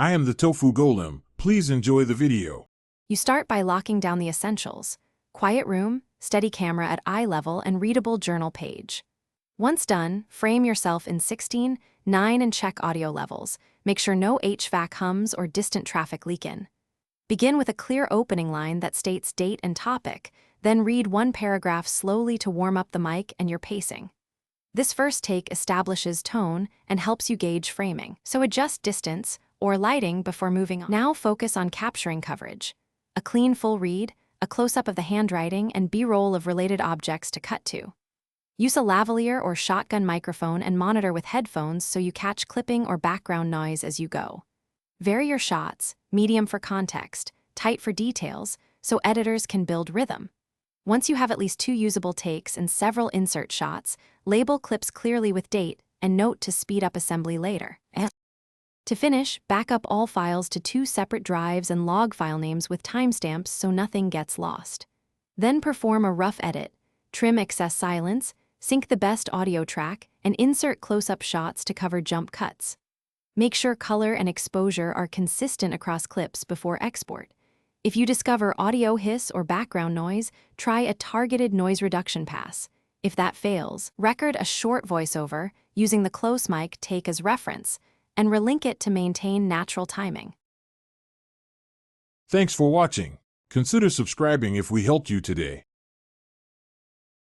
I am the Tofu Golem. Please enjoy the video. You start by locking down the essentials: quiet room, steady camera at eye level, and readable journal page. Once done, frame yourself in 16:9 and check audio levels. Make sure no HVAC hums or distant traffic leak in. Begin with a clear opening line that states date and topic, then read one paragraph slowly to warm up the mic and your pacing. This first take establishes tone and helps you gauge framing, so adjust distance or lighting before moving on. Now focus on capturing coverage. A clean full read, a close-up of the handwriting, and B-roll of related objects to cut to. Use a lavalier or shotgun microphone and monitor with headphones so you catch clipping or background noise as you go. Vary your shots, medium for context, tight for details, so editors can build rhythm. Once you have at least 2 usable takes and several insert shots, label clips clearly with date and note to speed up assembly later. To finish, back up all files to 2 separate drives and log file names with timestamps so nothing gets lost. Then perform a rough edit, trim excess silence, sync the best audio track, and insert close-up shots to cover jump cuts. Make sure color and exposure are consistent across clips before export. If you discover audio hiss or background noise, try a targeted noise reduction pass. If that fails, record a short voiceover using the close mic take as reference, and relink it to maintain natural timing. Thanks for watching. Consider subscribing if we helped you today.